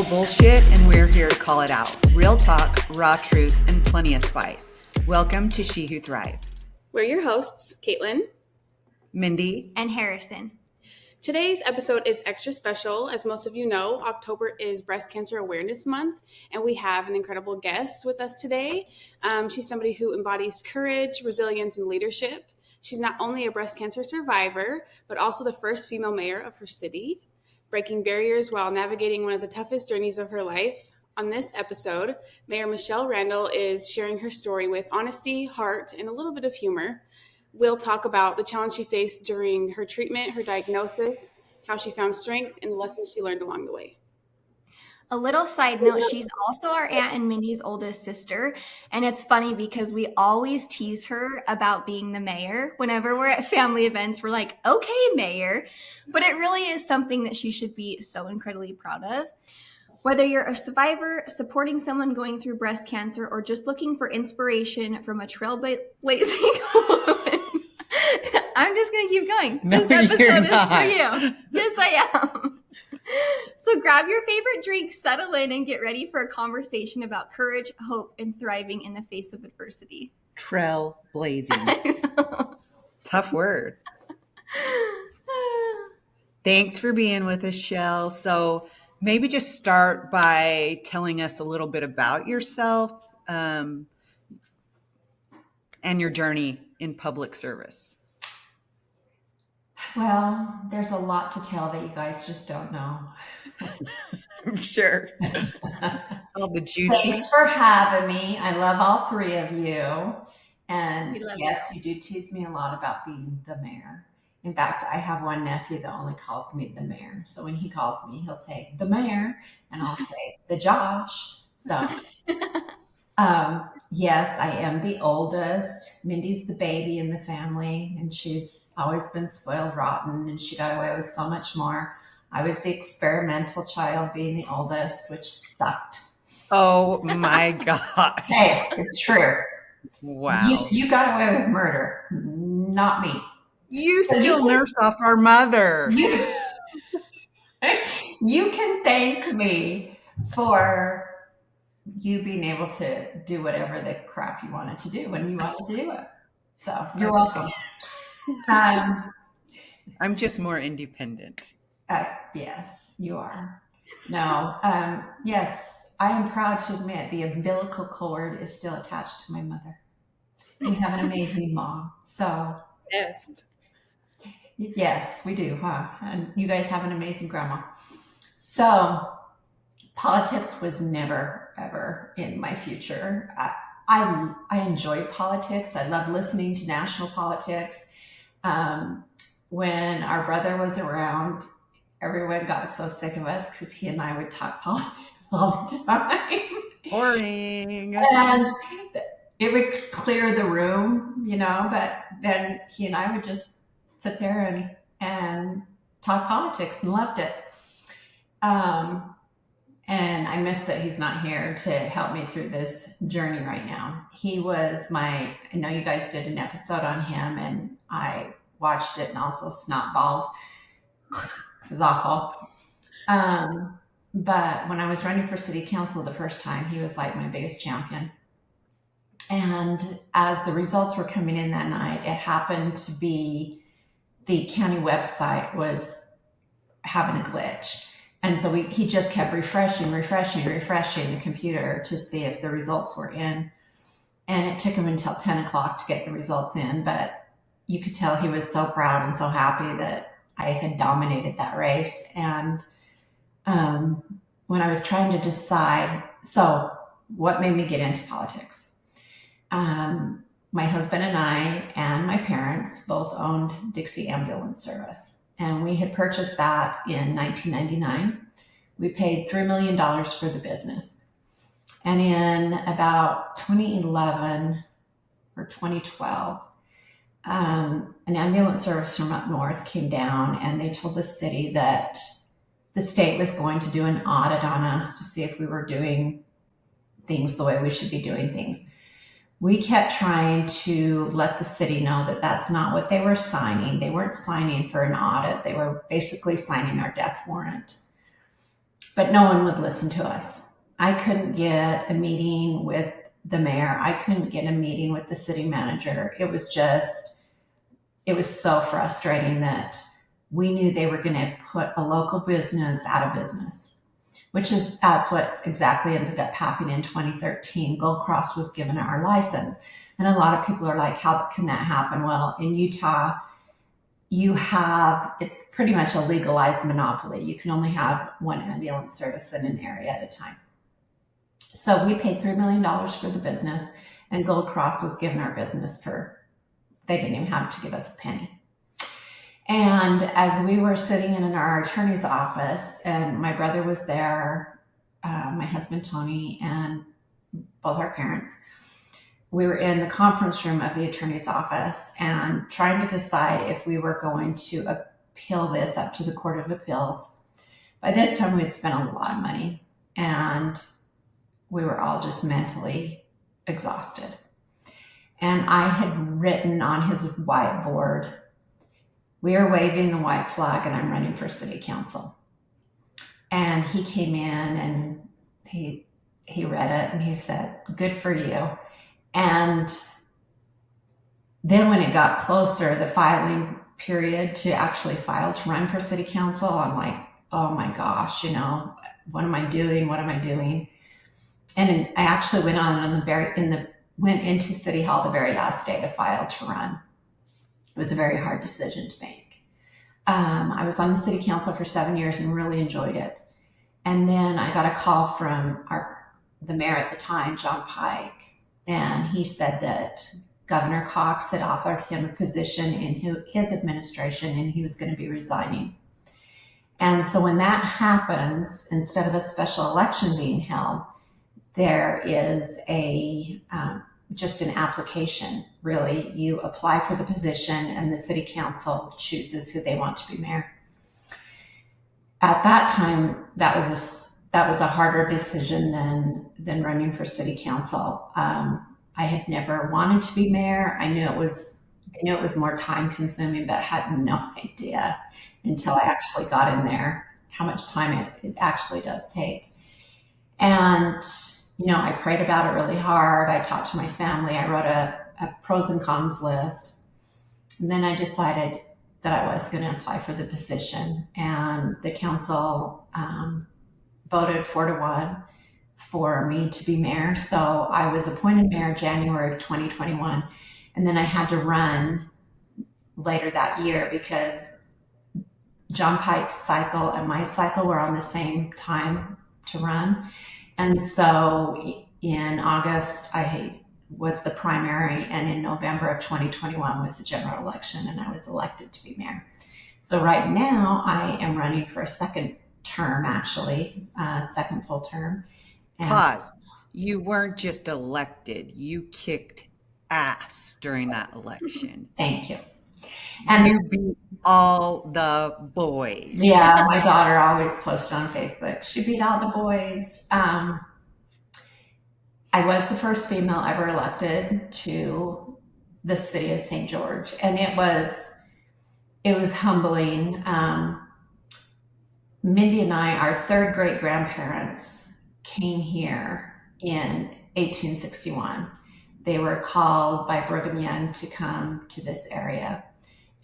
bullshit, and we're here to call it out. Real talk, raw truth, and plenty of spice. Welcome to She Who Thrives. We're your hosts, Caitlin, Mindy, and Harrison. Today's episode is extra special. As most of you know, October is Breast Cancer Awareness Month, and we have an incredible guest with us today. She's somebody who embodies courage, resilience, and leadership. She's not only a breast cancer survivor, but also the first female mayor of her city, breaking barriers while navigating one of the toughest journeys of her life. On this episode, Mayor Michele Randall is sharing her story with honesty, heart, and a little bit of humor. We'll talk about the challenge she faced during her treatment, her diagnosis, how she found strength, and the lessons she learned along the way. A little side note, she's also our Aunt and Mindy's oldest sister. And it's funny because we always tease her about being the mayor. Whenever we're at family events, we're like, okay, mayor. But it really is something that she should be so incredibly proud of. Whether you're a survivor, supporting someone going through breast cancer, or just looking for inspiration from a trailblazing woman, I'm just going to keep going. No, this episode you're is not. for you. Yes, I am. So grab your favorite drink, settle in, and get ready for a conversation about courage, hope, and thriving in the face of adversity. trail blazing. Tough word. Thanks for being with us, Shell. So maybe just start by telling us a little bit about yourself and your journey in public service. Well, there's a lot to tell that you guys just don't know. Sure. All the juicy. Thanks for having me. I love all three of you. And We love yes, you do tease me a lot about being the mayor. In fact, I have one nephew that only calls me the mayor. So when he calls me, he'll say the mayor, and I'll say the Josh. So yes, I am the oldest. Mindy's the baby in the family, and she's always been spoiled rotten, and she got away with so much more. I was the experimental child, being the oldest, which sucked. Oh my gosh. Hey, it's true. Wow. You got away with murder, not me. You still nurse off our mother. You can thank me for you being able to do whatever the crap you wanted to do when you wanted to do it. So you're welcome. I'm just more independent. Yes, you are. No, yes, I am proud to admit the umbilical cord is still attached to my mother. We have an amazing mom. So yes, we do, huh? And you guys have an amazing grandma. So politics was never, ever in my future. I enjoy politics. I love listening to national politics. When our brother was around, everyone got so sick of us because he and I would talk politics all the time. Boring. And it would clear the room, but then he and I would just sit there and talk politics and loved it. And I miss that he's not here to help me through this journey right now. He was I know you guys did an episode on him, and I watched it and also snotballed. It was awful. But when I was running for city council the first time, he was like my biggest champion. And as the results were coming in that night, it happened to be the county website was having a glitch. And so he just kept refreshing the computer to see if the results were in. And it took him until 10 o'clock to get the results in. But you could tell he was so proud and so happy that I had dominated that race. And when I was trying to decide, so what made me get into politics? My husband and I and my parents both owned Dixie Ambulance Service. And we had purchased that in 1999. We paid $3 million for the business. And in about 2011 or 2012, an ambulance service from up north came down, and they told the city that the state was going to do an audit on us to see if we were doing things the way we should be doing things. We kept trying to let the city know that that's not what they were signing. They weren't signing for an audit. They were basically signing our death warrant. but no one would listen to us. I couldn't get a meeting with the mayor. I couldn't get a meeting with the city manager. It was so frustrating that we knew they were going to put a local business out of business, that's what exactly ended up happening in 2013. Gold Cross was given our license. And a lot of people are like, how can that happen? Well, in Utah, it's pretty much a legalized monopoly. You can only have one ambulance service in an area at a time. So we paid $3 million for the business, and Gold Cross was given our business they didn't even have to give us a penny. And as we were sitting in our attorney's office, and my brother was there, my husband Tony, and both our parents, we were in the conference room of the attorney's office and trying to decide if we were going to appeal this up to the Court of Appeals. By this time, we had spent a lot of money, and we were all just mentally exhausted. And I had written on his whiteboard, "We are waving the white flag and I'm running for city council." And he came in and he read it and he said, "Good for you." And then when it got closer, the filing period to actually file to run for city council, I'm like, oh my gosh, what am I doing? What am I doing? And I actually went into City Hall the very last day to file to run. It was a very hard decision to make. I was on the city council for 7 years and really enjoyed it. And then I got a call from the mayor at the time, John Pike, and he said that Governor Cox had offered him a position in his administration and he was going to be resigning. And so when that happens, instead of a special election being held, there is just an application. Really, you apply for the position and the city council chooses who they want to be mayor. At that time, that was a harder decision than running for city council. I had never wanted to be mayor. I knew it was more time consuming, but had no idea until I actually got in there how much time it actually does take. And I prayed about it really hard. I talked to my family. I wrote a pros and cons list. And then I decided that I was going to apply for the position. And the council voted 4-1 for me to be mayor. So I was appointed mayor January of 2021. And then I had to run later that year because John Pike's cycle and my cycle were on the same time to run. And so in August, I was the primary, and in November of 2021 was the general election, and I was elected to be mayor. So right now, I am running for a second term, actually, second full term. And Pause. You weren't just elected, you kicked ass during that election. Thank you. And you beat all the boys. Yeah, my daughter always posted on Facebook, she beat all the boys. I was the first female ever elected to the city of St. George, and it was humbling. Mindy and I, our third great grandparents, came here in 1861. They were called by Brigham Young to come to this area,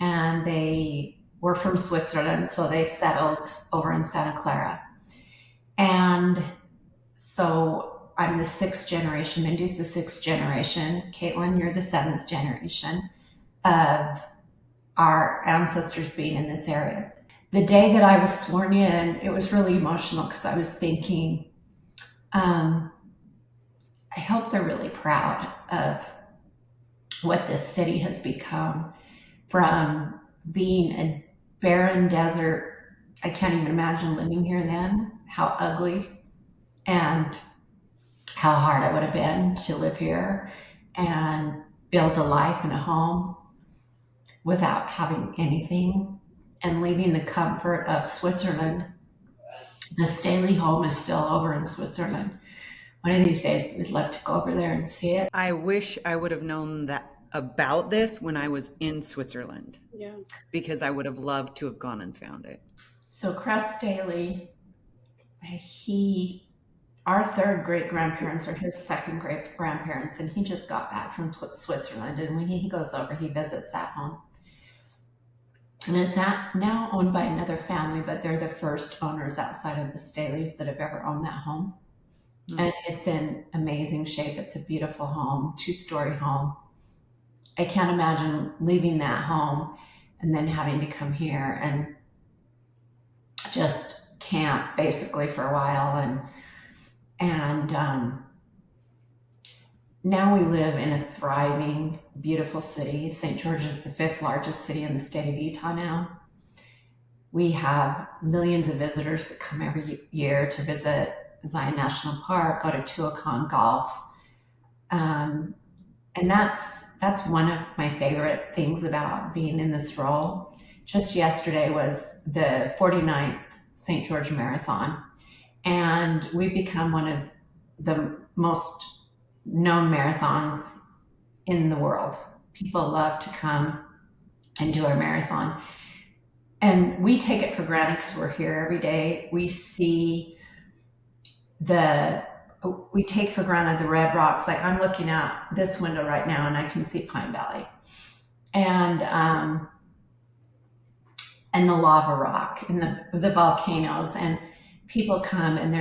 and they were from Switzerland, so they settled over in Santa Clara. And so I'm the 6th generation. Mindy's the 6th generation. Caitlin, you're the 7th generation of our ancestors being in this area. The day that I was sworn in, it was really emotional because I was thinking, I hope they're really proud of what this city has become from being a barren desert. I can't even imagine living here then, how ugly and how hard it would have been to live here and build a life and a home without having anything and leaving the comfort of Switzerland. The Staley home is still over in Switzerland. One of these days, we'd love to go over there and see it. I wish I would have known about this when I was in Switzerland. Yeah. Because I would have loved to have gone and found it. So Crest Staley he, our third great grandparents are his second great grandparents, and he just got back from Switzerland. And when he goes over, he visits that home. And it's now owned by another family, but they're the first owners outside of the Staleys that have ever owned that home. And it's in amazing shape. It's a beautiful home, 2-story home. I can't imagine leaving that home and then having to come here and just camp basically for a while. And now we live in a thriving, beautiful city. St. George is the 5th largest city in the state of Utah now. We have millions of visitors that come every year to visit Zion National Park, go to Tuacahn Golf. And that's one of my favorite things about being in this role. Just yesterday was the 49th St. George Marathon, and we've become one of the most known marathons in the world. People love to come and do our marathon. And we take it for granted because we're here every day. We take for granted the red rocks. Like I'm looking out this window right now and I can see Pine Valley. And the lava rock and the volcanoes, and people come and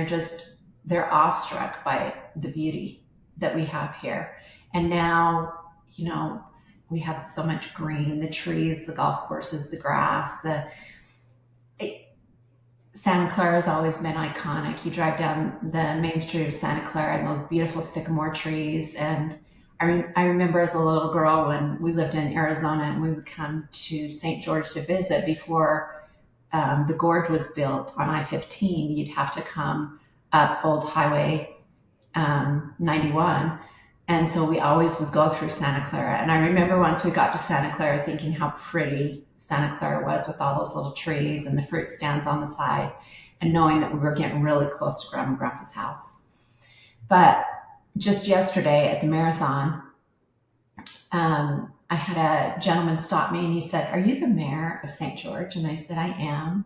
they're awestruck by the beauty that we have here. And now, we have so much green, the trees, the golf courses, the grass, Santa Clara has always been iconic. You drive down the main street of Santa Clara and those beautiful sycamore trees. And I remember as a little girl when we lived in Arizona and we would come to St. George to visit before the gorge was built on I-15. You'd have to come up Old Highway 91. And so we always would go through Santa Clara. And I remember once we got to Santa Clara thinking how pretty Santa Clara was with all those little trees and the fruit stands on the side, and knowing that we were getting really close to Grandma and Grandpa's house. But just yesterday at the marathon, I had a gentleman stop me and he said, "Are you the mayor of St. George?" And I said, "I am."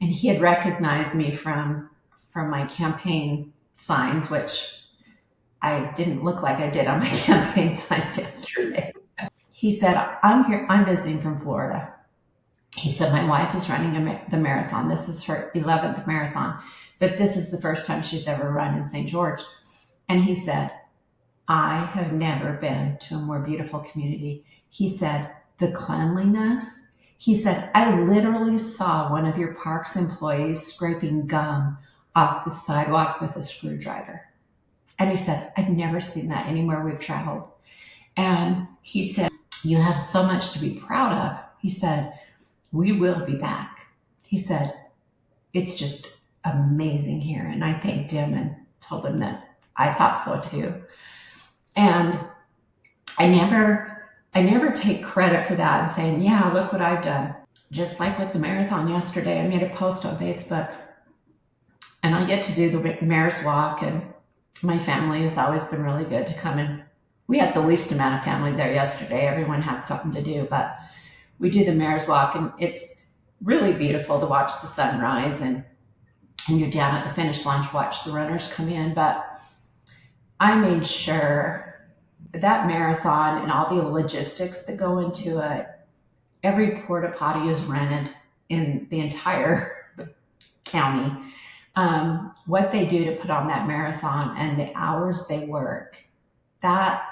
And he had recognized me from my campaign signs, which I didn't look like I did on my campaign signs yesterday. He said, I'm visiting from Florida. He said, "My wife is running the marathon. This is her 11th marathon, but this is the first time she's ever run in St. George." And he said, "I have never been to a more beautiful community." He said, "The cleanliness." He said, "I literally saw one of your park's employees scraping gum off the sidewalk with a screwdriver." And he said, "I've never seen that anywhere we've traveled." And he said, "You have so much to be proud of." He said, "We will be back." He said, "It's just amazing here." And I thanked him and told him that I thought so too. And I never take credit for that and saying, "Yeah, look what I've done." Just like with the marathon yesterday, I made a post on Facebook and I get to do the Mayor's Walk, and my family has always been really good to come in. We had the least amount of family there yesterday. Everyone had something to do, but we do the Mayor's Walk, and it's really beautiful to watch the sunrise, and you're down at the finish line to watch the runners come in. But I made sure that marathon and all the logistics that go into it, every porta potty is rented in the entire county. What they do to put on that marathon and the hours they work, that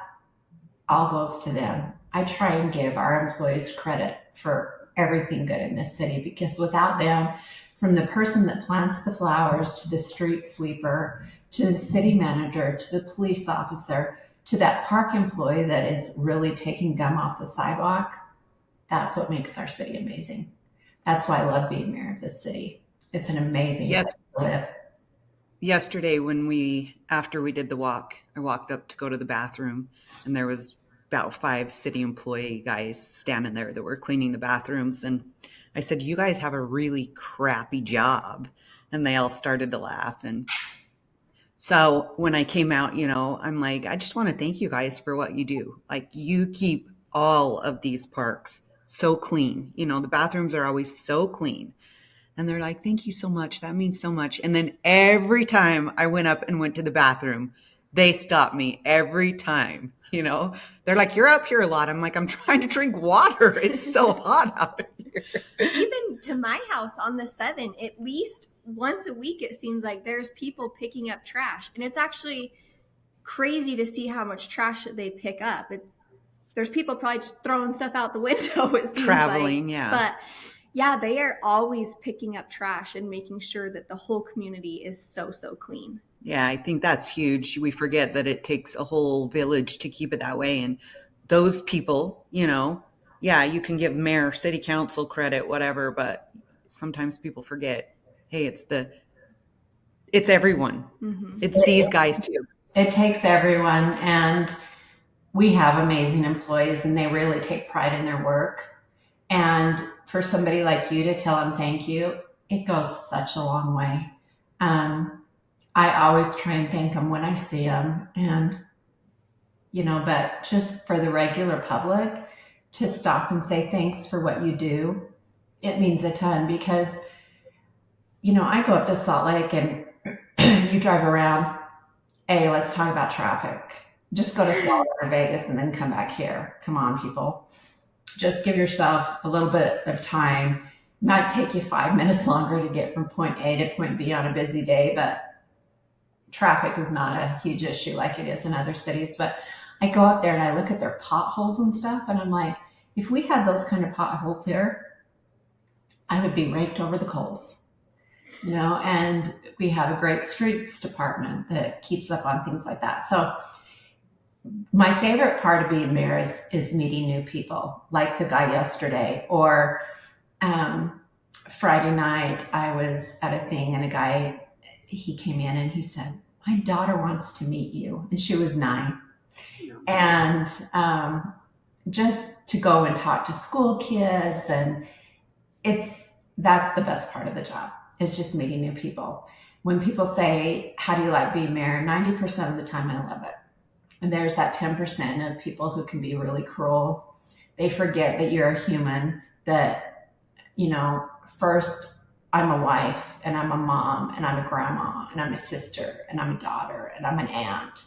all goes to them. I try and give our employees credit for everything good in this city, because without them, from the person that plants the flowers to the street sweeper, to the city manager, to the police officer, to that park employee that is really taking gum off the sidewalk, that's what makes our city amazing. That's why I love being mayor of this city. It's an amazing place to live. Yesterday, after we did the walk, I walked up to go to the bathroom, and there was about 5 city employee guys standing there that were cleaning the bathrooms. And I said, "You guys have a really crappy job." And they all started to laugh. And so when I came out, I'm like, I just want to thank you guys for what you do. Like, you keep all of these parks so clean. The bathrooms are always so clean. And they're like, thank you so much. That means so much. And then every time I went up and went to the bathroom, they stopped me every time. They're like, you're up here a lot. I'm like, I'm trying to drink water. It's so hot out here. Even to my house on the 7, at least once a week, it seems like there's people picking up trash. And it's actually crazy to see how much trash that they pick up. There's people probably just throwing stuff out the window, it seems Traveling, like. yeah. But yeah, they are always picking up trash and making sure that the whole community is so clean. Yeah, I think that's huge. We forget that it takes a whole village to keep it that way. And those people, yeah, you can give mayor, city council credit, whatever, but sometimes people forget, hey, it's everyone. Mm-hmm. It's these guys too. It takes everyone, and we have amazing employees, and they really take pride in their work. And for somebody like you to tell them thank you, it goes such a long way. I always try and thank them when I see them, and but just for the regular public to stop and say thanks for what you do, it means a ton. Because I go up to Salt Lake and you drive around. Hey, let's talk about traffic. Just go to Salt Lake or Vegas and then come back here. Come on, people. Just give yourself a little bit of time. It might take you 5 minutes longer to get from point A to point B on a busy day, but traffic is not a huge issue like it is in other cities. But I go up there and I look at their potholes and stuff, and I'm like, if we had those kind of potholes here, I would be raked over the coals. And we have a great streets department that keeps up on things like that. So my favorite part of being mayor is meeting new people, like the guy yesterday. Or Friday night, I was at a thing, and a guy, he came in and he said, my daughter wants to meet you. And she was 9. And just to go and talk to school kids, and that's the best part of the job, is just meeting new people. When people say, how do you like being mayor? 90% of the time I love it. And there's that 10% of people who can be really cruel. They forget that you're a human, that, first I'm a wife, and I'm a mom, and I'm a grandma, and I'm a sister, and I'm a daughter, and I'm an aunt.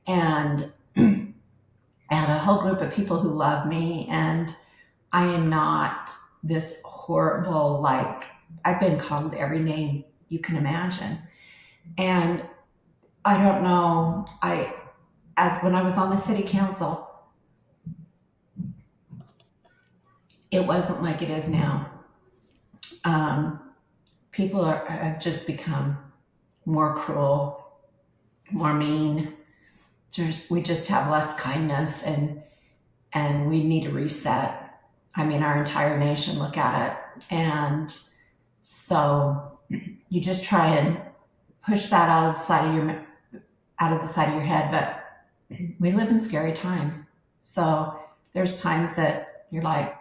And I have a whole group of people who love me, and I am not this horrible, I've been called every name you can imagine. And I don't know, as when I was on the city council, it wasn't like it is now. People have just become more cruel, more mean. We just have less kindness, and we need to reset. I mean, our entire nation, look at it. And so you just try and push that out of the side of your head. But we live in scary times. So there's times that you're like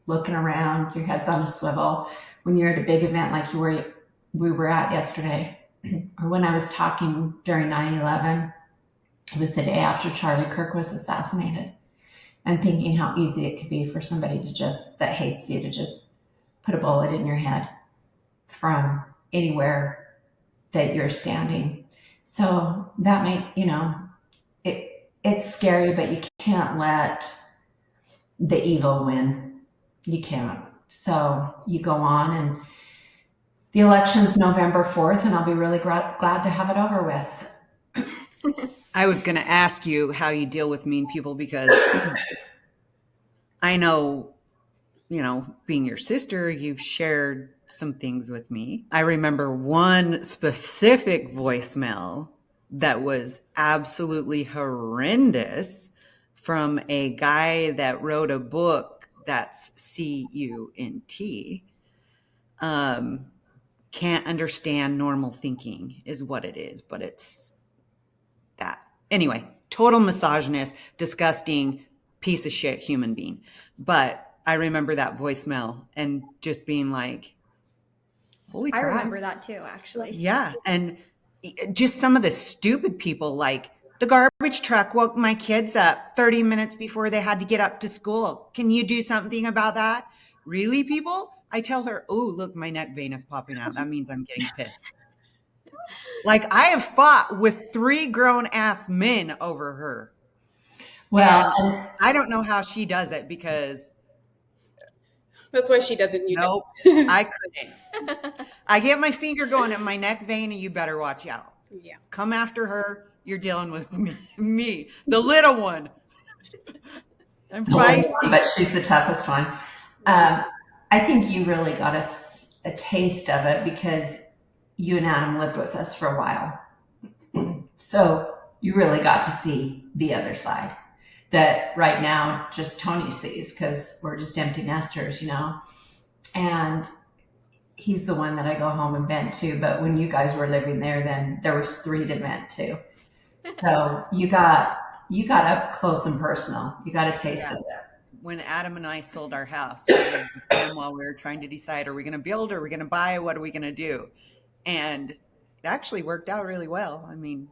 looking around, your head's on a swivel. When you're at a big event like we were at yesterday, or when I was talking during 9/11, it was the day after Charlie Kirk was assassinated, and thinking how easy it could be for somebody that hates you to just put a bullet in your head from anywhere that you're standing. So that it's scary, but you can't let the evil win. You can't. So you go on, and the election's November 4th, and I'll be really glad to have it over with. I was going to ask you how you deal with mean people, because I know, being your sister, you've shared some things with me. I remember one specific voicemail that was absolutely horrendous from a guy that wrote a book that's CUNT. Can't understand normal thinking is what it is, but it's that. Anyway, total misogynist, disgusting piece of shit human being. But I remember that voicemail and just being like, holy crap. I remember that too, actually. Yeah. And just some of the stupid people, like, the garbage truck woke my kids up 30 minutes before they had to get up to school. Can you do something about that? Really, people? I tell her, oh, look, my neck vein is popping out. That means I'm getting pissed. Like, I have fought with 3 grown-ass men over her. Well, And I don't know how she does it because That's why she doesn't. You nope, don't. I couldn't. I get my finger going at my neck vein, and you better watch out. Yeah. Come after her. You're dealing with me, the little one. I'm feisty. but she's the toughest one. I think you really got a taste of it because you and Adam lived with us for a while. So you really got to see the other side that right now just Tony sees because we're just empty nesters, and he's the one that I go home and vent to. But when you guys were living there, then there was 3 to vent to. So you got up close and personal. You got a taste of it. When Adam and I sold our house, we lived with him while we were trying to decide, are we going to build or are we going to buy? What are we going to do? And it actually worked out really well. I mean,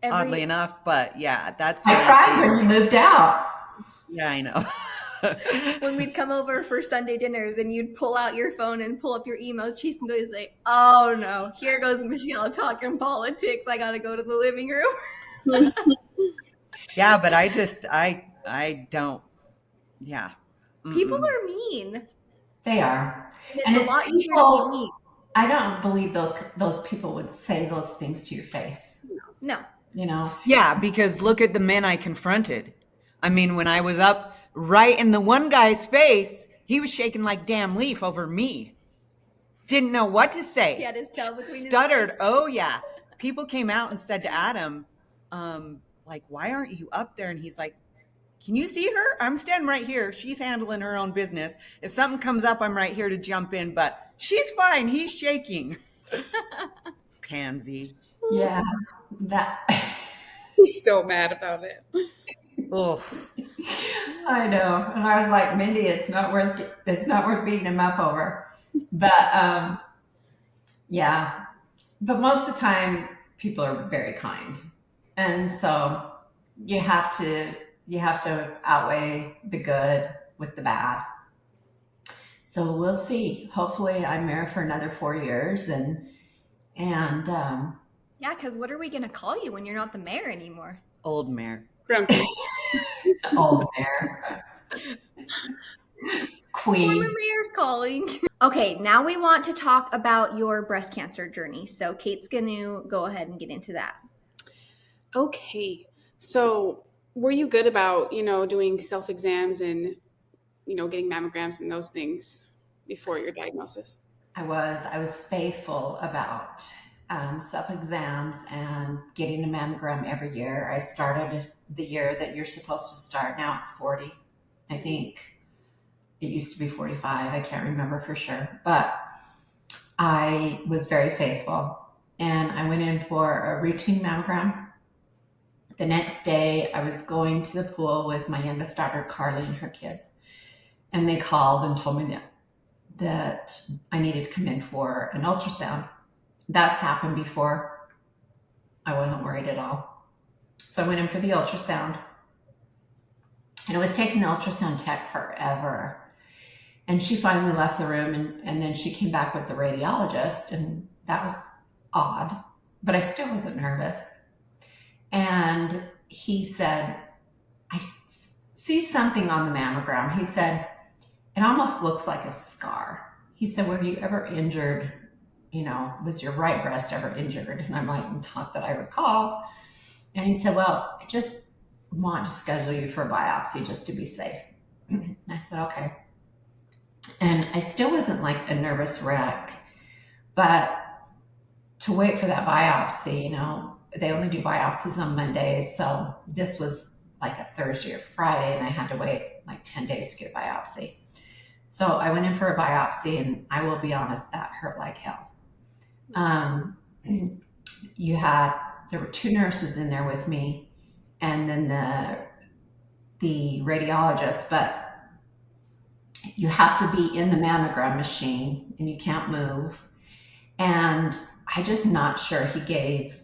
oddly enough, but yeah, that's I cried when you moved out. Yeah, I know. When we'd come over for Sunday dinners and you'd pull out your phone and pull up your email, Chase and go say, oh no, here goes Michele talking politics. I got to go to the living room. Yeah, but I don't. Yeah. People are mean. They are. And it's a lot easier to be mean. I don't believe those people would say those things to your face. No. Yeah, because look at the men I confronted. I mean, when I was up right in the one guy's face, he was shaking like damn leaf over me. Didn't know what to say. He had his tail between Stuttered. his legs. Oh yeah. People came out and said to Adam, like, why aren't you up there? And he's like, can you see her? I'm standing right here. She's handling her own business. If something comes up, I'm right here to jump in, but she's fine. He's shaking. Pansy. Yeah. He's still mad about it. Oh. I know. And I was like, Mindy, it's not worth beating him up over. But yeah. But most of the time people are very kind. And so you have to outweigh the good with the bad. So we'll see. Hopefully I'm mayor for another 4 years and yeah, because what are we going to call you when you're not the mayor anymore? Old mayor. Grumpy. Old mayor. Queen. Former mayor's calling. Okay, now we want to talk about your breast cancer journey. So Kate's going to go ahead and get into that. Okay. So were you good about, doing self-exams and, getting mammograms and those things before your diagnosis? I was faithful about self-exams and getting a mammogram every year. I started the year that you're supposed to start. Now it's 40. I think it used to be 45. I can't remember for sure. But I was very faithful. And I went in for a routine mammogram. The next day, I was going to the pool with my youngest daughter, Carly, and her kids. And they called and told me that I needed to come in for an ultrasound. That's happened before. I wasn't worried at all. So I went in for the ultrasound. And it was taking the ultrasound tech forever. And she finally left the room and then she came back with the radiologist. And that was odd, but I still wasn't nervous. And he said, I see something on the mammogram. He said, it almost looks like a scar. He said, were you ever injured? Was your right breast ever injured? And I'm like, not that I recall. And he said, well, I just want to schedule you for a biopsy just to be safe. And I said, okay. And I still wasn't like a nervous wreck, but to wait for that biopsy, they only do biopsies on Mondays. So this was like a Thursday or Friday, and I had to wait like 10 days to get a biopsy. So I went in for a biopsy, and I will be honest, that hurt like hell. There were 2 nurses in there with me, and then the radiologist, but you have to be in the mammogram machine and you can't move. And I'm just not sure he gave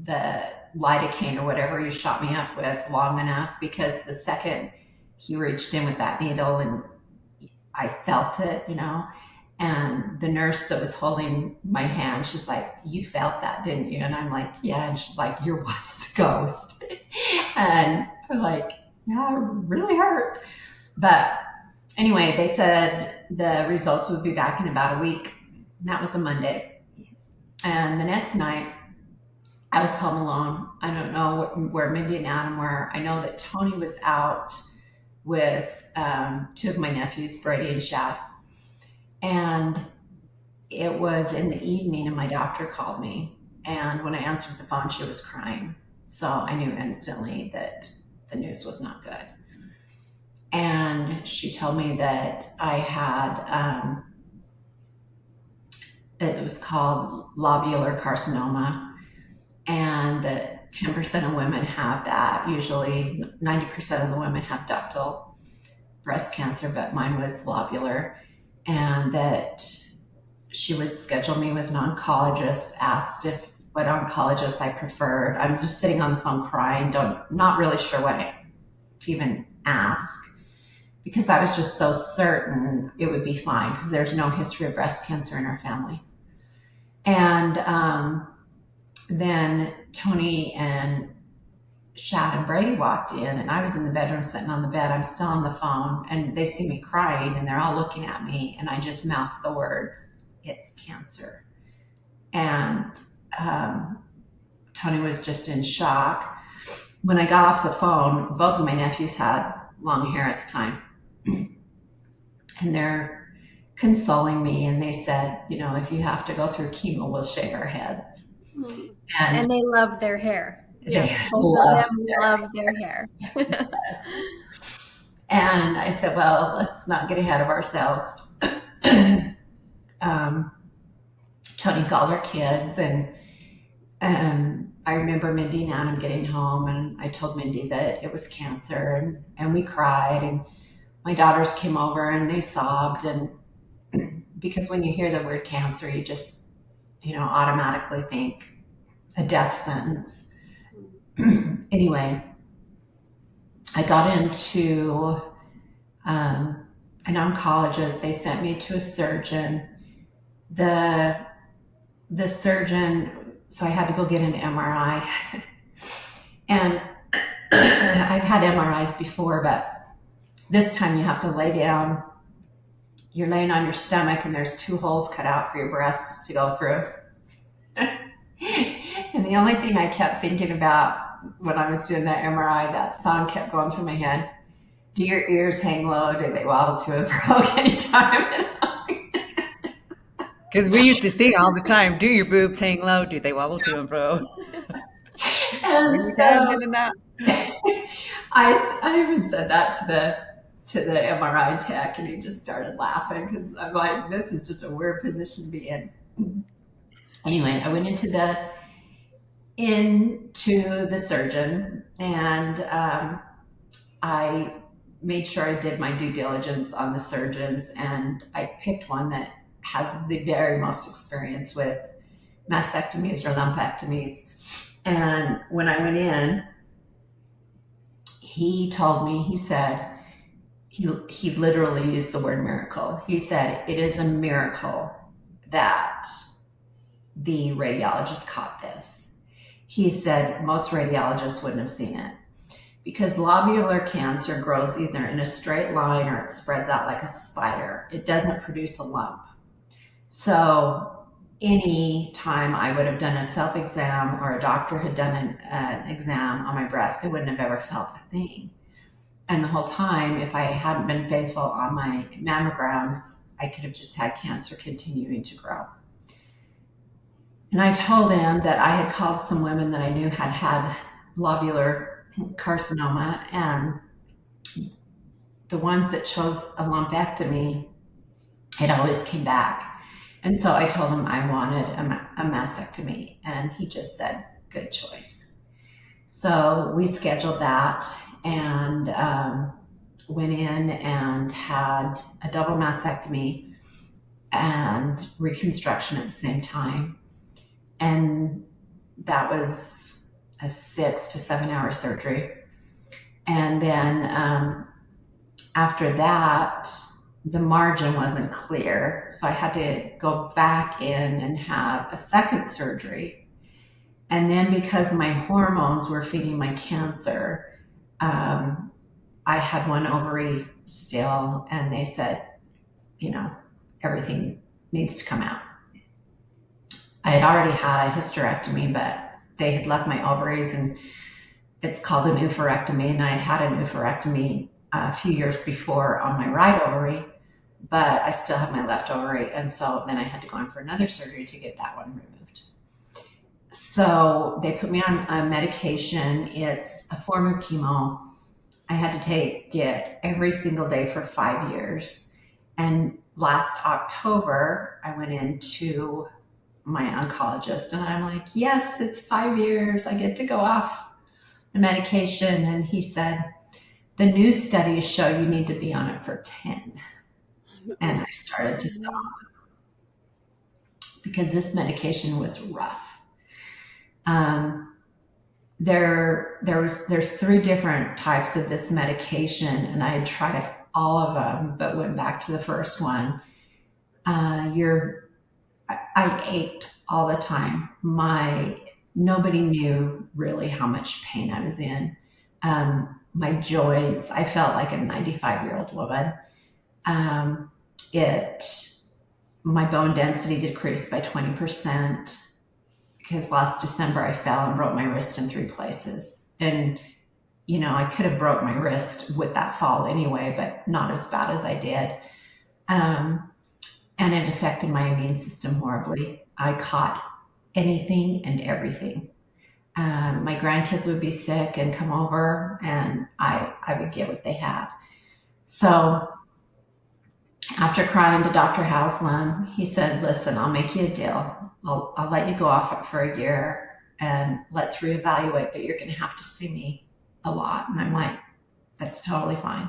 the lidocaine or whatever he shot me up with long enough, because the second he reached in with that needle and I felt it, And the nurse that was holding my hand, she's like, "You felt that, didn't you?" And I'm like, "Yeah." And she's like, "You're white as a ghost." And I'm like, "Yeah, it really hurt." But anyway, they said the results would be back in about a week. And that was a Monday. And the next night, I was home alone. I don't know where Mindy and Adam were. I know that Tony was out with two of my nephews, Brady and Shad. And it was in the evening, and my doctor called me. And when I answered the phone, she was crying. So I knew instantly that the news was not good. And she told me that I had, it was called lobular carcinoma, and that 10% of women have that. Usually 90% of the women have ductal breast cancer, but mine was lobular. And that she would schedule me with an oncologist, asked what oncologist I preferred. I was just sitting on the phone crying, not really sure what to even ask, because I was just so certain it would be fine, because there's no history of breast cancer in our family. And then Tony and Shad and Brady walked in, and I was in the bedroom sitting on the bed. I'm still on the phone, and they see me crying, and they're all looking at me, and I just mouthed the words, "It's cancer." And Tony was just in shock. When I got off the phone, both of my nephews had long hair at the time, and they're consoling me, and they said, "If you have to go through chemo, we'll shave our heads." And they love their hair. They Both of them love their hair. And I said, "Well, let's not get ahead of ourselves." Tony called our kids, and I remember Mindy and Adam getting home, and I told Mindy that it was cancer, and we cried, and my daughters came over and they sobbed, and because when you hear the word cancer, you just, automatically think a death sentence. Anyway, I got into an oncologist. They sent me to a surgeon. The surgeon, so I had to go get an MRI. And I've had MRIs before, but this time you have to lay down. You're laying on your stomach, and there's 2 holes cut out for your breasts to go through. And the only thing I kept thinking about when I was doing that MRI, that song kept going through my head. Do your ears hang low? Do they wobble to and fro anytime? Because we used to sing all the time, "Do your boobs hang low? Do they wobble to and fro?" And so, I even said that to the MRI tech, and he just started laughing, because I'm like, this is just a weird position to be in. Anyway, I went into the surgeon, and I made sure I did my due diligence on the surgeons, and I picked one that has the very most experience with mastectomies or lumpectomies. And when I went in, he told me, he said, he literally used the word miracle. He said, "It is a miracle that the radiologist caught this." He said most radiologists wouldn't have seen it, because lobular cancer grows either in a straight line or it spreads out like a spider. It doesn't produce a lump. So any time I would have done a self-exam, or a doctor had done an exam on my breast, they wouldn't have ever felt a thing. And the whole time, if I hadn't been faithful on my mammograms, I could have just had cancer continuing to grow. And I told him that I had called some women that I knew had lobular carcinoma, and the ones that chose a lumpectomy, it always came back. And so I told him I wanted a mastectomy, and he just said, "Good choice." So we scheduled that, and went in and had a double mastectomy and reconstruction at the same time. And that was a 6 to 7 hour surgery. And then after that, the margin wasn't clear. So I had to go back in and have a second surgery. And then because my hormones were feeding my cancer, I had one ovary still, and they said, you know, everything needs to come out. I had already had a hysterectomy, but they had left my ovaries, and it's called an oophorectomy, and I had had a oophorectomy a few years before on my right ovary, but I still have my left ovary, and so then I had to go in for another surgery to get that one removed. So they put me on a medication. It's a form of chemo. I had to take it every single day for 5 years. And last October, I went into my oncologist and I'm like, yes, it's 5 years. I get to go off the medication. And he said, the new studies show you need to be on it for 10. And I started to stop because this medication was rough. There's 3 different types of this medication, and I had tried all of them, but went back to the first one. I ached all the time. Nobody knew really how much pain I was in. My joints, I felt like a 95-year-old woman. My bone density decreased by 20%. Because last December I fell and broke my wrist in 3 places. And, I could have broke my wrist with that fall anyway, but not as bad as I did. And it affected my immune system horribly. I caught anything and everything. My grandkids would be sick and come over, and I would get what they had. So after crying to Dr. Haslam, he said, listen, I'll make you a deal. I'll let you go off it for a year and let's reevaluate, but you're going to have to see me a lot. And I'm like, that's totally fine.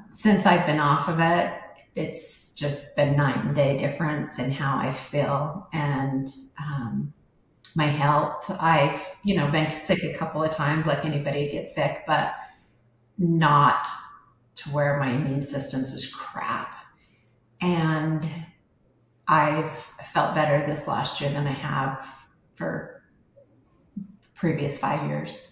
Since I've been off of it, it's just been night and day difference in how I feel and my health. I've, been sick a couple of times like anybody gets sick, but not to where my immune system's just crap. And I've felt better this last year than I have for previous 5 years.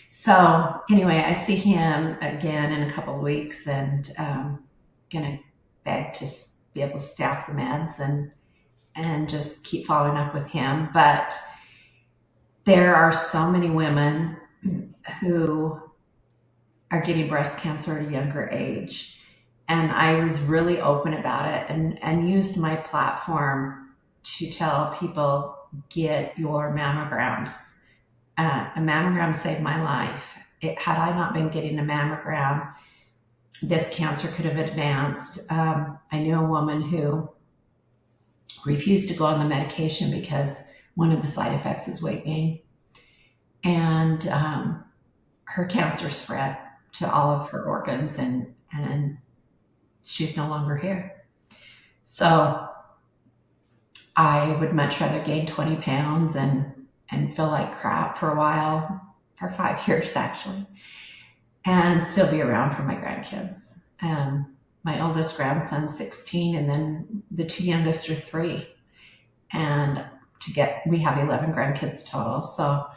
So anyway, I see him again in a couple of weeks, and gonna beg to be able to stay off the meds and just keep following up with him. But there are so many women who are getting breast cancer at a younger age. And I was really open about it and used my platform to tell people, get your mammograms. A mammogram saved my life. Had I not been getting a mammogram, this cancer could have advanced. I knew a woman who refused to go on the medication because one of the side effects is weight gain. And her cancer spread to all of her organs, and she's no longer here. So I would much rather gain 20 pounds and feel like crap for a while, for 5 years actually, and still be around for my grandkids. My oldest grandson's 16, and then the 2 youngest are 3. And we have 11 grandkids total. So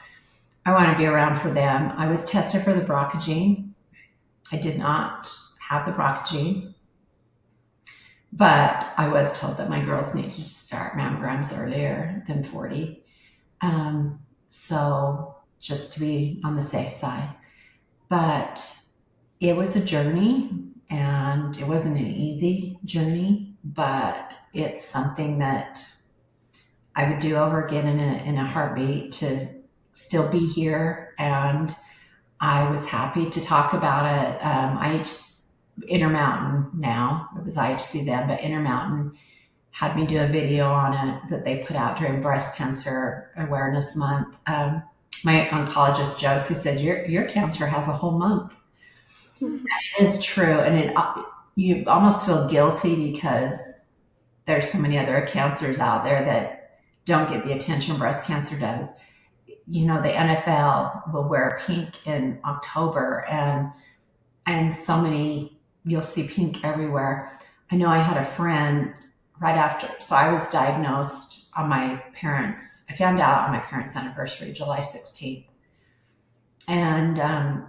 I want to be around for them. I was tested for the BRCA gene. I did not have the BRCA gene, but I was told that my girls needed to start mammograms earlier than 40. So just to be on the safe side. But it was a journey, and it wasn't an easy journey, but it's something that I would do over again in a heartbeat, to still be here. And I was happy to talk about it. Intermountain now, it was IHC then, but Intermountain had me do a video on it that they put out during Breast Cancer Awareness Month. My oncologist jokes, he said, your cancer has a whole month. Mm-hmm. It is true. And you almost feel guilty because there's so many other cancers out there that don't get the attention breast cancer does. The NFL will wear pink in October, and so many you'll see pink everywhere. I know I had a friend right after, so I was diagnosed on my parents, I found out on my parents' anniversary, July 16th, and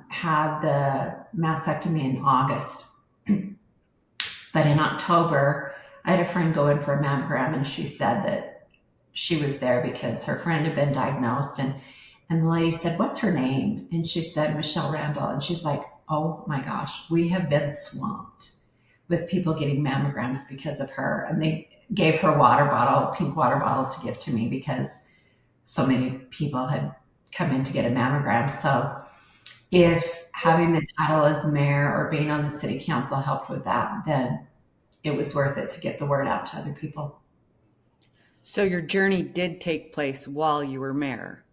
had the mastectomy in August. But in October, I had a friend go in for a mammogram, and she said that she was there because her friend had been diagnosed, and the lady said, "What's her name?" And she said, "Michele Randall." And she's like, "Oh my gosh, we have been swamped with people getting mammograms because of her." And they gave her a water bottle, a pink water bottle, to give to me because so many people had come in to get a mammogram. So if having the title as mayor or being on the city council helped with that, then it was worth it to get the word out to other people. So your journey did take place while you were mayor.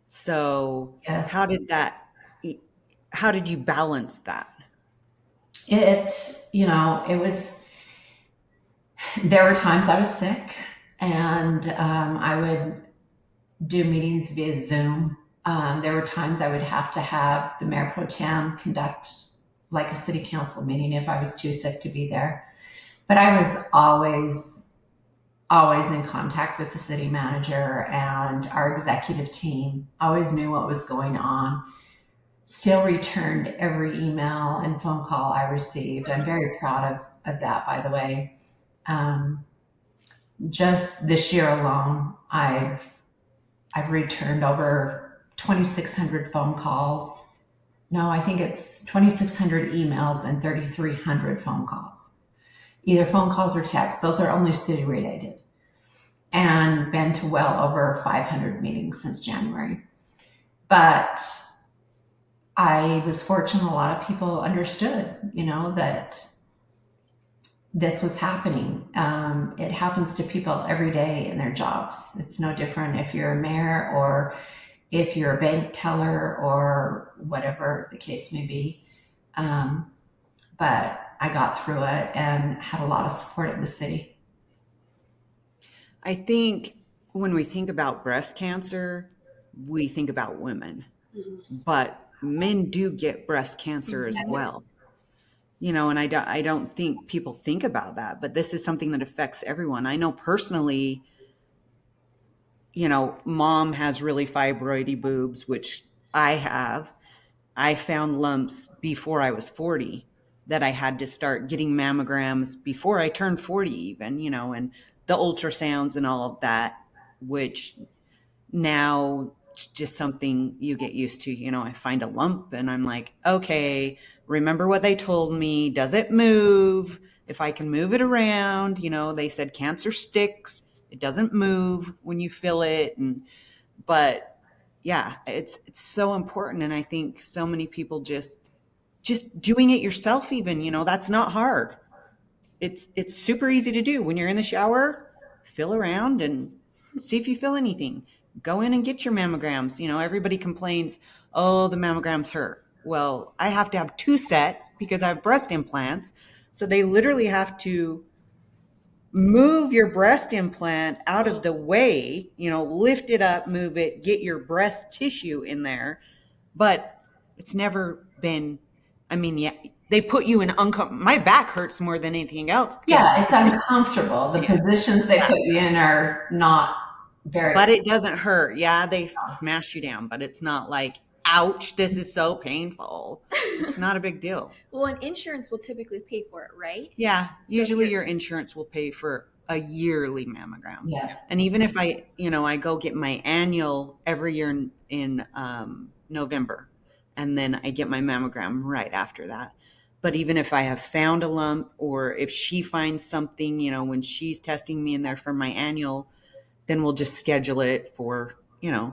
So Yes. how did you balance that? It was, there were times I was sick, and I would do meetings via Zoom. There were times I would have to have the mayor pro tem conduct like a city council meeting if I was too sick to be there. But I was always in contact with the city manager and our executive team, always knew what was going on, still returned every email and phone call I received. I'm very proud of that, by the way. Just this year alone, I've returned over 2,600 phone calls. No, I think it's 2,600 emails and 3,300 phone calls, either phone calls or texts. Those are only city related, and been to well over 500 meetings since January. But I was fortunate a lot of people understood, that this was happening. It happens to people every day in their jobs. It's no different if you're a mayor or if you're a bank teller or whatever the case may be. But I got through it and had a lot of support at the city. I think when we think about breast cancer, we think about women, but men do get breast cancer as well. And I don't think people think about that, but this is something that affects everyone. I know personally, mom has really fibroidy boobs, which I have. I found lumps before I was 40 that I had to start getting mammograms before I turned 40 even, and the ultrasounds and all of that, which now it's just something you get used to. I find a lump and I'm like, okay, remember what they told me. Does it move? If I can move it around, they said cancer sticks. It doesn't move when you feel it. But yeah, it's so important. And I think so many people just doing it yourself, even, that's not hard. It's super easy to do. When you're in the shower, feel around and see if you feel anything. Go in and get your mammograms. Everybody complains, oh, the mammograms hurt. Well, I have to have 2 sets because I have breast implants. So they literally have to move your breast implant out of the way, lift it up, move it, get your breast tissue in there. But it's never been, yeah, they put you in my back hurts more than anything else. Yeah, it's uncomfortable. The positions they put you in are not very. But it doesn't hurt. Yeah, they smash you down, but it's not like, ouch, this is so painful. It's not a big deal. Well, and insurance will typically pay for it, right? Yeah, usually your insurance will pay for a yearly mammogram. Yeah. And even if I go get my annual every year in November, and then I get my mammogram right after that. But even if I have found a lump, or if she finds something, when she's testing me in there for my annual, then we'll just schedule it for,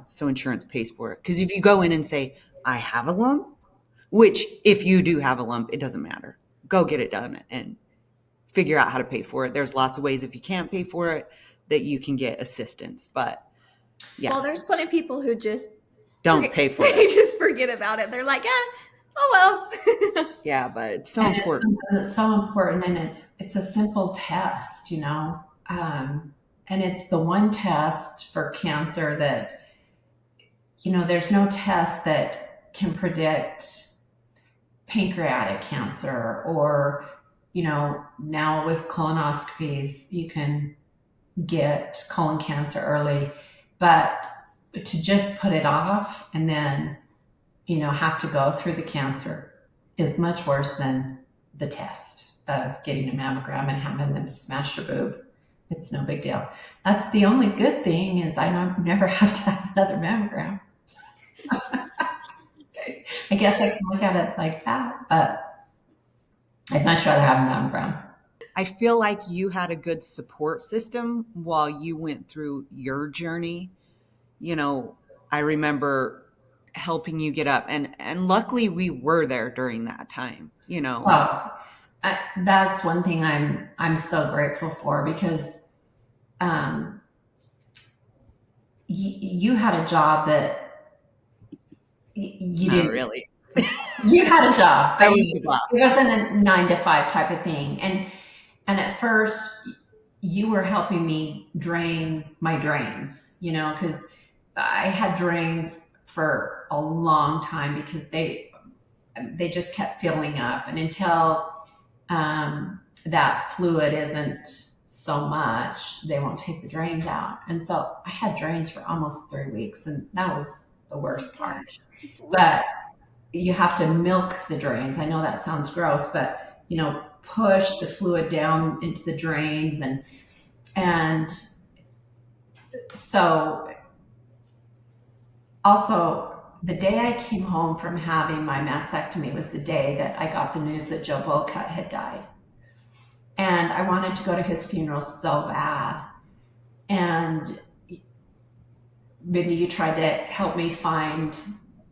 so insurance pays for it. Because if you go in and say, I have a lump, which if you do have a lump, it doesn't matter. Go get it done and figure out how to pay for it. There's lots of ways, if you can't pay for it, that you can get assistance. But yeah. Well, there's plenty of people who just don't pay for it. They just forget about it. They're like, oh well. Yeah, but it's so important. It's so important, and it's a simple test, and it's the one test for cancer that, there's no test that can predict pancreatic cancer or now with colonoscopies, you can get colon cancer early, but to just put it off and then, have to go through the cancer is much worse than the test of getting a mammogram and having them smash your boob. It's no big deal. That's the only good thing is I never have to have another mammogram. I guess I can look at it like that, but I'd much rather have a mammogram. I feel like you had a good support system while you went through your journey. I remember helping you get up, and luckily we were there during that time. Well, that's one thing I'm so grateful for, because you had a job that you Not didn't really. You had a job, I but was the boss. it wasn't a 9 to 5 type of thing. And at first, you were helping me drain my drains, because I had drains for a long time because they just kept filling up, and until that fluid isn't so much, they won't take the drains out. And so I had drains for almost 3 weeks, and that was the worst part. But you have to milk the drains. I know that sounds gross, but push the fluid down into the drains, and so also the day I came home from having my mastectomy was the day that I got the news that Joe Boca had died. And I wanted to go to his funeral so bad. And Mindy, you tried to help me find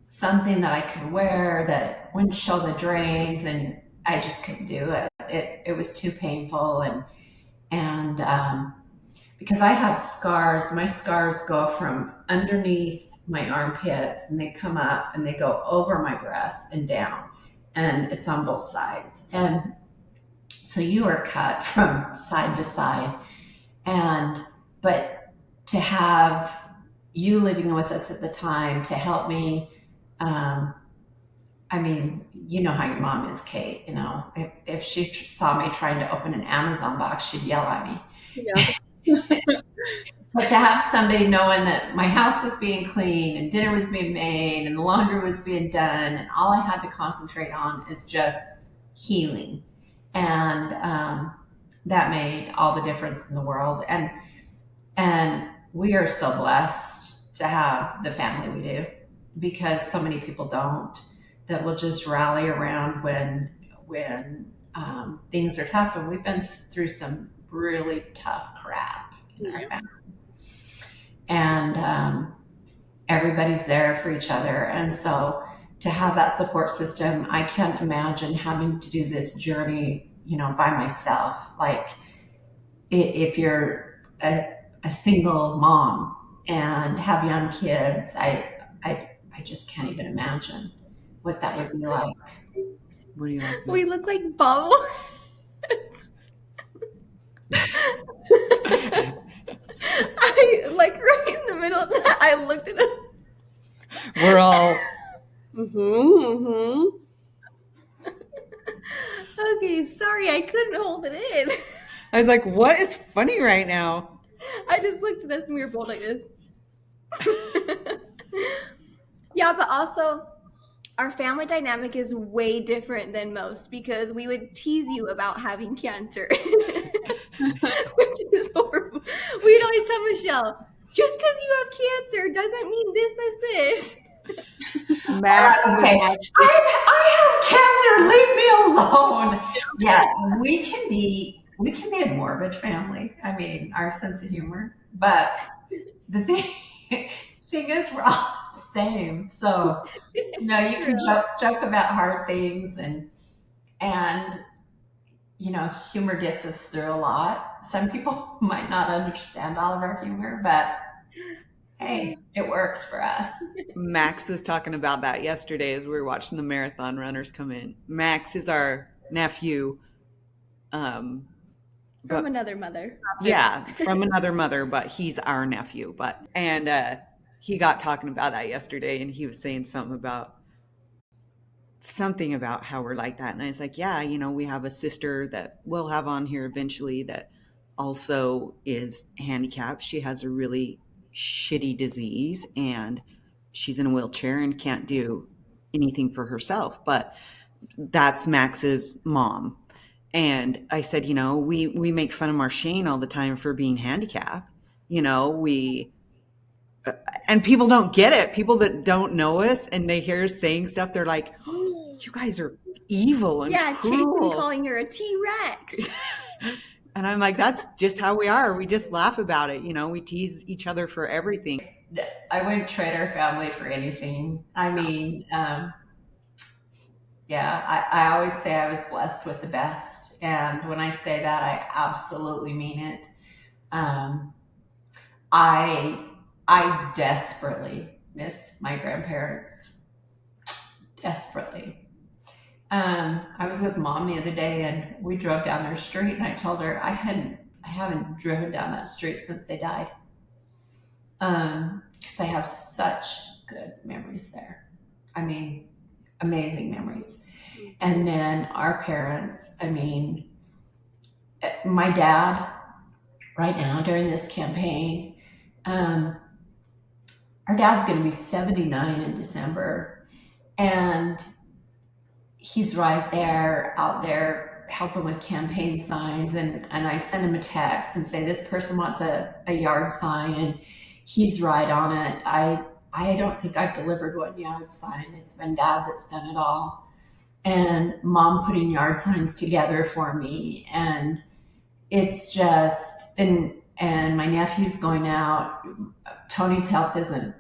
something that I could wear that wouldn't show the drains, and I just couldn't do it. It was too painful, and because I have scars, my scars go from underneath my armpits and they come up and they go over my breasts and down, and it's on both sides. And so you are cut from side to side, but to have you living with us at the time to help me. I mean, you know how your mom is, Kate. If she saw me trying to open an Amazon box, she'd yell at me. Yeah. But to have somebody knowing that my house was being cleaned and dinner was being made and the laundry was being done, and all I had to concentrate on is just healing, and that made all the difference in the world. And we are so blessed to have the family we do, because so many people don't, that will just rally around when things are tough. And we've been through some really tough crap in our family. And everybody's there for each other. And so to have that support system, I can't imagine having to do this journey, by myself. Like, if you're a single mom and have young kids, I just can't even imagine what that would be like. What do you like? We look like bobbleheads. I like right in the middle of that. I looked at us. We're all. Okay, sorry, I couldn't hold it in. I was like, what is funny right now? I just looked at us and we were both like this. Yeah, but also our family dynamic is way different than most, because we would tease you about having cancer, which is horrible. We'd always tell Michelle, just because you have cancer doesn't mean this. Max, okay. I have cancer. Leave me alone. Yeah, we can be a morbid family. I mean, our sense of humor, but the thing is, we're all the same. So you can joke about hard things, and humor gets us through a lot. Some people might not understand all of our humor, but hey, it works for us. Max was talking about that yesterday as we were watching the marathon runners come in. Max is our nephew. From another mother. Yeah, from another mother, but he's our nephew. And he got talking about that yesterday, and he was saying something about something about how we're like that. And I was like, yeah, we have a sister that we'll have on here eventually that also is handicapped. She has a really shitty disease and she's in a wheelchair and can't do anything for herself. But that's Max's mom. And I said, we make fun of Marshane all the time for being handicapped. We and people don't get it. People that don't know us and they hear us saying stuff, they're like, oh, you guys are evil and Yeah, cruel. Chase calling her a T-Rex. And I'm like, that's just how we are. We just laugh about it. We tease each other for everything. I wouldn't trade our family for anything. I mean, yeah, I always say I was blessed with the best. And when I say that, I absolutely mean it. I desperately miss my grandparents. Desperately. I was with Mom the other day and we drove down their street and I told her I haven't driven down that street since they died. Because I have such good memories there. I mean, amazing memories. And then our parents, I mean, my dad right now during this campaign, our dad's going to be 79 in December, and he's right there out there helping with campaign signs. And I send him a text and say, this person wants a yard sign, and he's right on it. I don't think I've delivered one yard sign. It's been Dad that's done it all. And Mom putting yard signs together for me. And it's just, and my nephew's going out. Tony's health isn't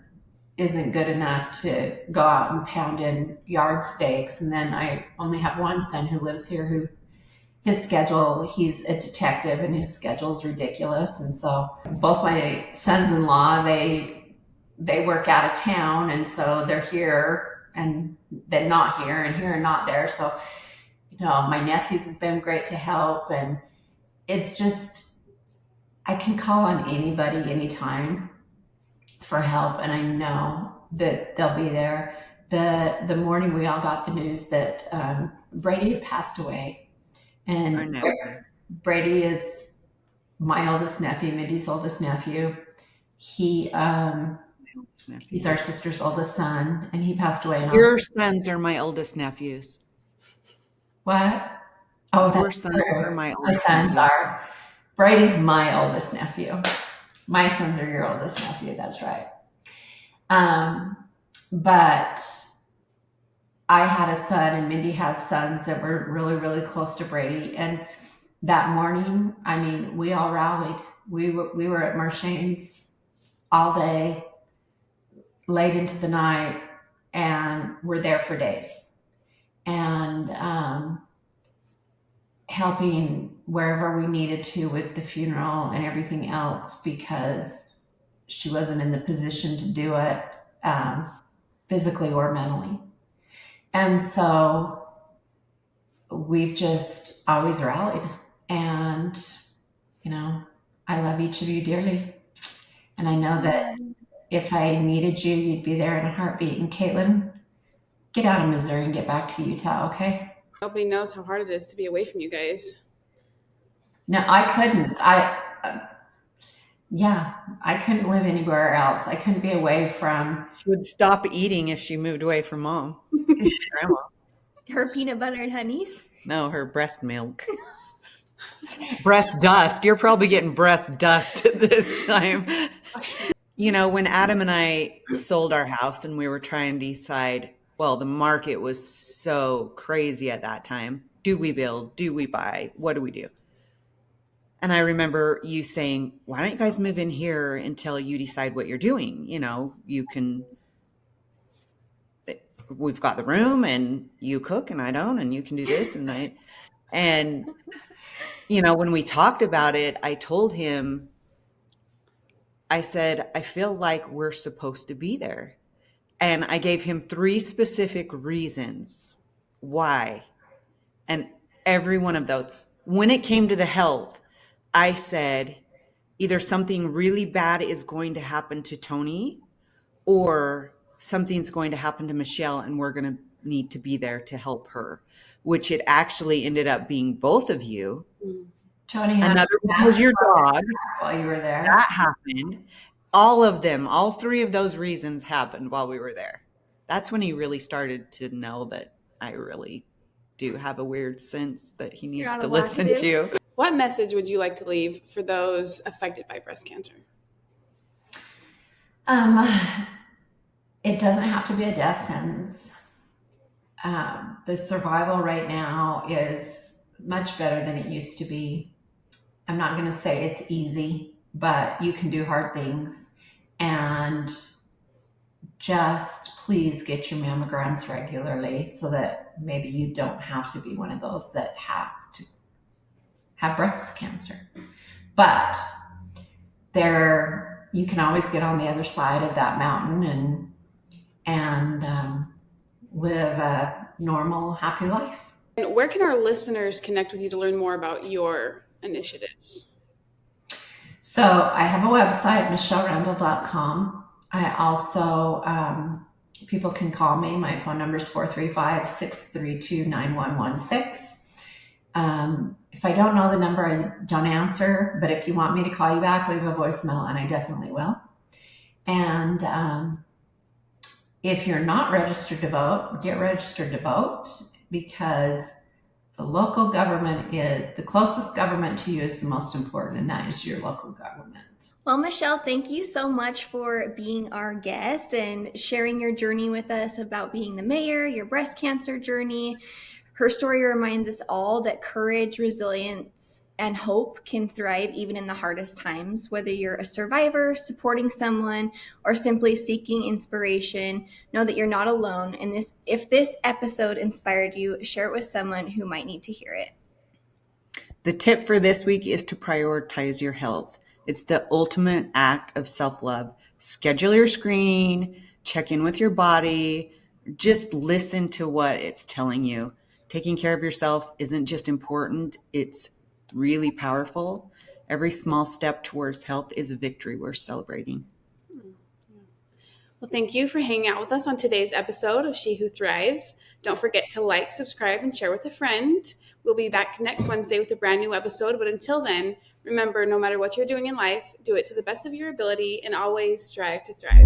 good enough to go out and pound in yard stakes. And then I only have one son who lives here who his schedule, he's a detective and his schedule's ridiculous. And so both my sons-in-law, they work out of town, and so they're here and then not here, and here and not there. So, my nephews has been great to help, and it's just, I can call on anybody anytime for help, and I know that they'll be there. The morning we all got the news that Brady had passed away, and Brady is my oldest nephew, Mindy's oldest nephew. He's our sister's oldest son, and he passed away. Your sons are my oldest nephews. What? Oh, your sons are my oldest sons nephew. Are. Brady's my oldest nephew. My sons are your oldest nephew. That's right. But I had a son, and Mindy has sons that were really, really close to Brady. And that morning, I mean, we all rallied. We were at Marshane's all day, late into the night, and we're there for days. And helping wherever we needed to with the funeral and everything else, because she wasn't in the position to do it physically or mentally. And so we've just always rallied. And, I love each of you dearly. And I know that if I needed you, you'd be there in a heartbeat. And Caitlin, get out of Missouri and get back to Utah, okay? Nobody knows how hard it is to be away from you guys. No, I couldn't. I couldn't live anywhere else. I couldn't be away from. She would stop eating if she moved away from Mom. Grandma. Her peanut butter and honeys? No, her breast milk. Breast dust. You're probably getting breast dust this time. When Adam and I sold our house and we were trying to decide, well, the market was so crazy at that time. Do we build? Do we buy? What do we do? And I remember you saying, why don't you guys move in here until you decide what you're doing? We've got the room and you cook and I don't, and you can do this and when we talked about it, I told him, I said, I feel like we're supposed to be there. And I gave him 3 specific reasons why. And every one of those, when it came to the health, I said, either something really bad is going to happen to Tony or something's going to happen to Michele and we're going to need to be there to help her, which it actually ended up being both of you. Tony had Another one was your dog. while you were there. That happened. All of them, all three of those reasons happened while we were there. That's when he really started to know that I really do have a weird sense that he needs to listen to. What message would you like to leave for those affected by breast cancer? It doesn't have to be a death sentence. The survival right now is much better than it used to be. I'm not going to say it's easy, but you can do hard things. And just please get your mammograms regularly so that maybe you don't have to be one of those that have to have breast cancer. But you can always get on the other side of that mountain and live a normal, happy life. And where can our listeners connect with you to learn more about your initiatives? So I have a website, michellerandall.com. I also, people can call me. My phone number is 435-632-9116. If I don't know the number, I don't answer. But if you want me to call you back, leave a voicemail, and I definitely will. And if you're not registered to vote, get registered to vote, because the local government the closest government to you is the most important, and that is your local government. Well, Michele, thank you so much for being our guest and sharing your journey with us about being the mayor, your breast cancer journey. Her story reminds us all that courage, resilience, and hope can thrive even in the hardest times. Whether you're a survivor, supporting someone, or simply seeking inspiration, know that you're not alone. And if this episode inspired you, share it with someone who might need to hear it. The tip for this week is to prioritize your health. It's the ultimate act of self-love. Schedule your screening, check in with your body, just listen to what it's telling you. Taking care of yourself isn't just important, it's really powerful. Every small step towards health is a victory worth celebrating. Well, thank you for hanging out with us on today's episode of She Who Thrives. Don't forget to like, subscribe, and share with a friend. We'll be back next Wednesday with a brand new episode. But until then, remember, no matter what you're doing in life, do it to the best of your ability and always strive to thrive.